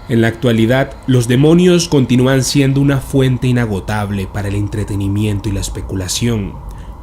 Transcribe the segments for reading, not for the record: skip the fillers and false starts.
En la actualidad, los demonios continúan siendo una fuente inagotable para el entretenimiento y la especulación.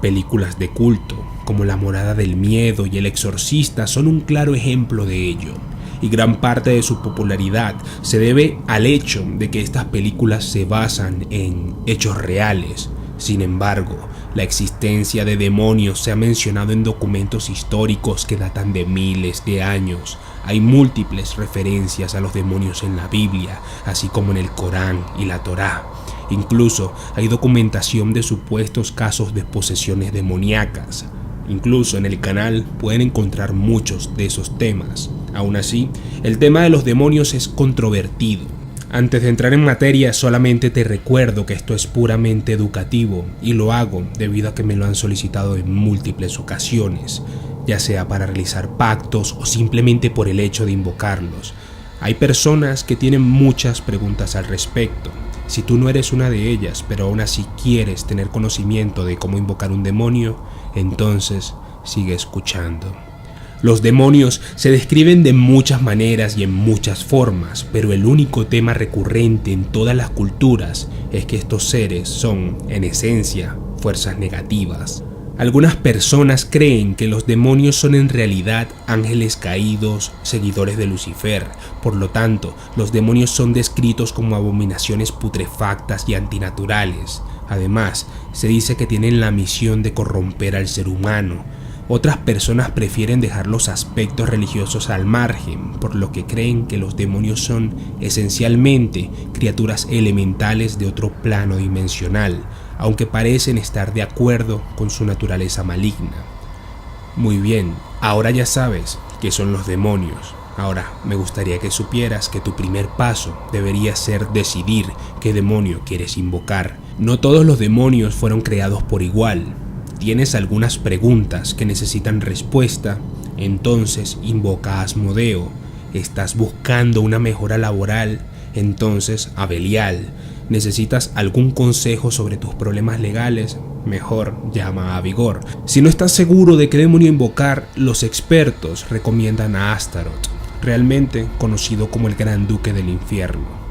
Películas de culto, como La Morada del Miedo y El Exorcista, son un claro ejemplo de ello, y gran parte de su popularidad se debe al hecho de que estas películas se basan en hechos reales. Sin embargo, la existencia de demonios se ha mencionado en documentos históricos que datan de miles de años. Hay múltiples referencias a los demonios en la Biblia, así como en el Corán y la Torá. Incluso hay documentación de supuestos casos de posesiones demoníacas. Incluso en el canal pueden encontrar muchos de esos temas. Aún así, el tema de los demonios es controvertido. Antes de entrar en materia, solamente te recuerdo que esto es puramente educativo y lo hago debido a que me lo han solicitado en múltiples ocasiones, ya sea para realizar pactos o simplemente por el hecho de invocarlos. Hay personas que tienen muchas preguntas al respecto. Si tú no eres una de ellas, pero aún así quieres tener conocimiento de cómo invocar un demonio, entonces sigue escuchando. Los demonios se describen de muchas maneras y en muchas formas, pero el único tema recurrente en todas las culturas es que estos seres son, en esencia, fuerzas negativas. Algunas personas creen que los demonios son en realidad ángeles caídos, seguidores de Lucifer. Por lo tanto, los demonios son descritos como abominaciones putrefactas y antinaturales. Además, se dice que tienen la misión de corromper al ser humano. Otras personas prefieren dejar los aspectos religiosos al margen, por lo que creen que los demonios son esencialmente criaturas elementales de otro plano dimensional, aunque parecen estar de acuerdo con su naturaleza maligna. Muy bien, ahora ya sabes qué son los demonios. Ahora, me gustaría que supieras que tu primer paso debería ser decidir qué demonio quieres invocar. No todos los demonios fueron creados por igual. ¿Tienes algunas preguntas que necesitan respuesta? Entonces invoca a Asmodeo. ¿Estás buscando una mejora laboral? Entonces a Belial. ¿Necesitas algún consejo sobre tus problemas legales? Mejor llama a Vigor. Si no estás seguro de qué demonio invocar, los expertos recomiendan a Astaroth, realmente conocido como el Gran Duque del Infierno.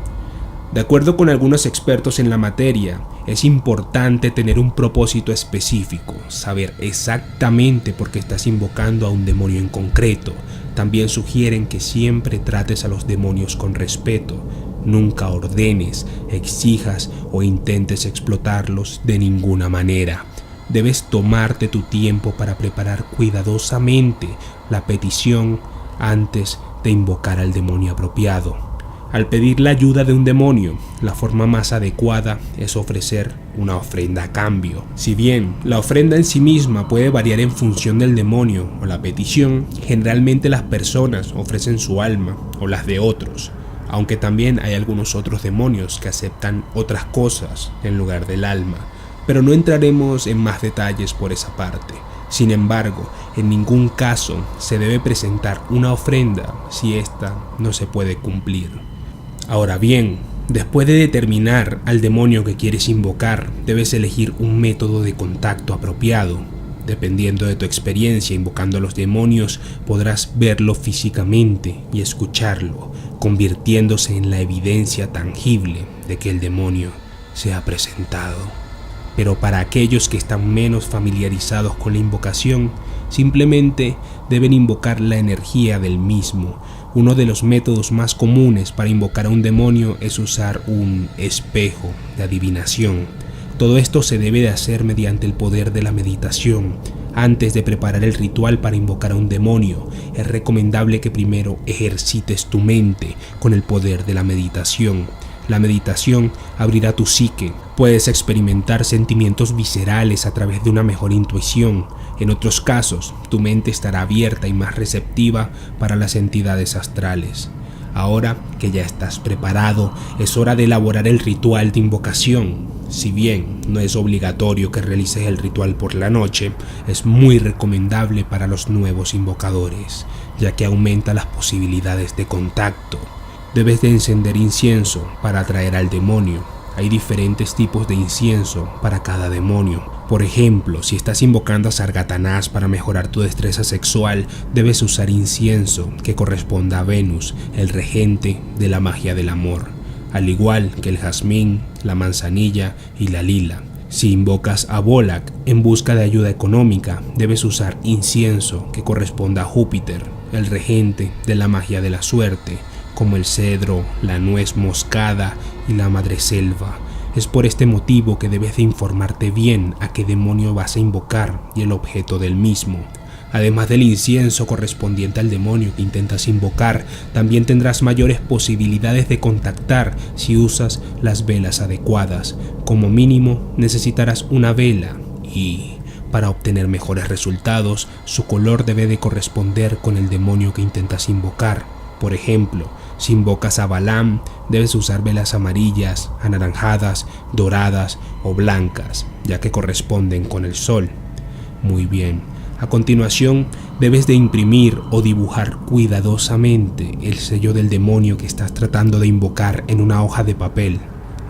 De acuerdo con algunos expertos en la materia, es importante tener un propósito específico, saber exactamente por qué estás invocando a un demonio en concreto. También sugieren que siempre trates a los demonios con respeto. Nunca ordenes, exijas o intentes explotarlos de ninguna manera. Debes tomarte tu tiempo para preparar cuidadosamente la petición antes de invocar al demonio apropiado. Al pedir la ayuda de un demonio, la forma más adecuada es ofrecer una ofrenda a cambio. Si bien la ofrenda en sí misma puede variar en función del demonio o la petición, generalmente las personas ofrecen su alma o las de otros, aunque también hay algunos otros demonios que aceptan otras cosas en lugar del alma, pero no entraremos en más detalles por esa parte. Sin embargo, en ningún caso se debe presentar una ofrenda si ésta no se puede cumplir. Ahora bien, después de determinar al demonio que quieres invocar, debes elegir un método de contacto apropiado. Dependiendo de tu experiencia invocando a los demonios, podrás verlo físicamente y escucharlo, convirtiéndose en la evidencia tangible de que el demonio se ha presentado. Pero para aquellos que están menos familiarizados con la invocación, simplemente deben invocar la energía del mismo. Uno de los métodos más comunes para invocar a un demonio es usar un espejo de adivinación. Todo esto se debe de hacer mediante el poder de la meditación. Antes de preparar el ritual para invocar a un demonio, es recomendable que primero ejercites tu mente con el poder de la meditación. La meditación abrirá tu psique. Puedes experimentar sentimientos viscerales a través de una mejor intuición. En otros casos, tu mente estará abierta y más receptiva para las entidades astrales. Ahora que ya estás preparado, es hora de elaborar el ritual de invocación. Si bien no es obligatorio que realices el ritual por la noche, es muy recomendable para los nuevos invocadores, ya que aumenta las posibilidades de contacto. Debes de encender incienso para atraer al demonio. Hay diferentes tipos de incienso para cada demonio. Por ejemplo, si estás invocando a Sargatanás para mejorar tu destreza sexual, debes usar incienso que corresponda a Venus, el regente de la magia del amor, al igual que el jazmín, la manzanilla y la lila. Si invocas a Volak en busca de ayuda económica, debes usar incienso que corresponda a Júpiter, el regente de la magia de la suerte, como el cedro, la nuez moscada y la madreselva. Es por este motivo que debes de informarte bien a qué demonio vas a invocar y el objeto del mismo. Además del incienso correspondiente al demonio que intentas invocar, también tendrás mayores posibilidades de contactar si usas las velas adecuadas. Como mínimo, necesitarás una vela y, para obtener mejores resultados, su color debe de corresponder con el demonio que intentas invocar. Por ejemplo, si invocas a Balaam, debes usar velas amarillas, anaranjadas, doradas o blancas, ya que corresponden con el sol. Muy bien. A continuación, debes de imprimir o dibujar cuidadosamente el sello del demonio que estás tratando de invocar en una hoja de papel.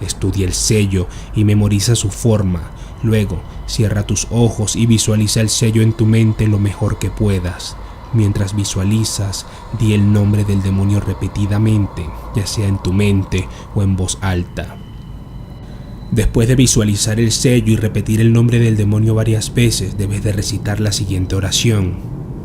Estudia el sello y memoriza su forma. Luego, cierra tus ojos y visualiza el sello en tu mente lo mejor que puedas. Mientras visualizas, di el nombre del demonio repetidamente, ya sea en tu mente o en voz alta. Después de visualizar el sello y repetir el nombre del demonio varias veces, debes de recitar la siguiente oración.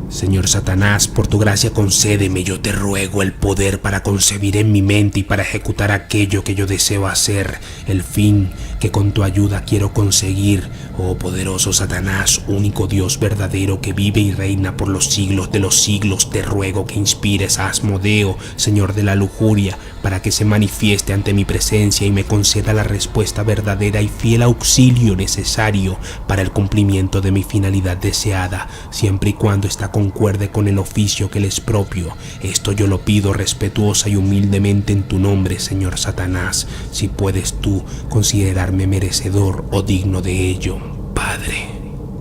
Señor Satanás, por tu gracia concédeme, yo te ruego, el poder para concebir en mi mente y para ejecutar aquello que yo deseo hacer, el fin que con tu ayuda quiero conseguir. Oh poderoso Satanás, único Dios verdadero que vive y reina por los siglos de los siglos, te ruego que inspires a Asmodeo, señor de la lujuria, para que se manifieste ante mi presencia y me conceda la respuesta verdadera y fiel auxilio necesario para el cumplimiento de mi finalidad deseada, siempre y cuando esta concuerde con el oficio que le es propio. Esto yo lo pido respetuosa y humildemente en tu nombre, señor Satanás, si puedes tú considerarme merecedor o digno de ello, Padre.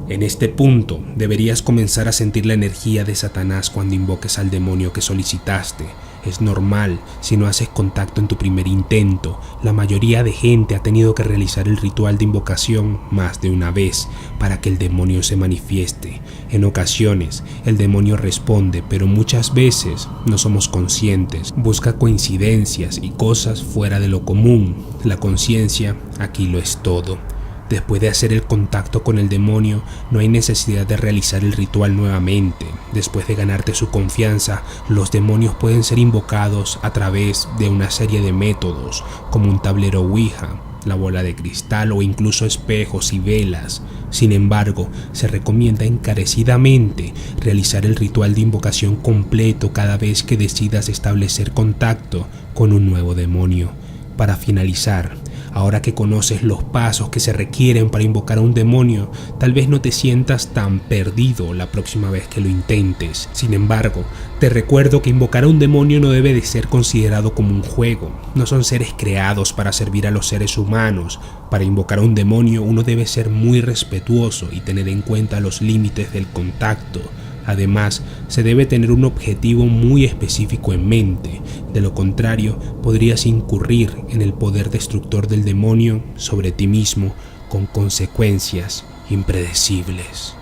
En este punto deberías comenzar a sentir la energía de Satanás cuando invoques al demonio que solicitaste. Es normal si no haces contacto en tu primer intento. La mayoría de gente ha tenido que realizar el ritual de invocación más de una vez para que el demonio se manifieste. En ocasiones el demonio responde, pero muchas veces no somos conscientes. Busca coincidencias y cosas fuera de lo común. La conciencia aquí lo es todo. Después de hacer el contacto con el demonio, no hay necesidad de realizar el ritual nuevamente. Después de ganarte su confianza, los demonios pueden ser invocados a través de una serie de métodos, como un tablero Ouija, la bola de cristal o incluso espejos y velas. Sin embargo, se recomienda encarecidamente realizar el ritual de invocación completo cada vez que decidas establecer contacto con un nuevo demonio. Para finalizar, ahora que conoces los pasos que se requieren para invocar a un demonio, tal vez no te sientas tan perdido la próxima vez que lo intentes. Sin embargo, te recuerdo que invocar a un demonio no debe de ser considerado como un juego. No son seres creados para servir a los seres humanos. Para invocar a un demonio uno debe ser muy respetuoso y tener en cuenta los límites del contacto. Además, se debe tener un objetivo muy específico en mente, de lo contrario podrías incurrir en el poder destructor del demonio sobre ti mismo con consecuencias impredecibles.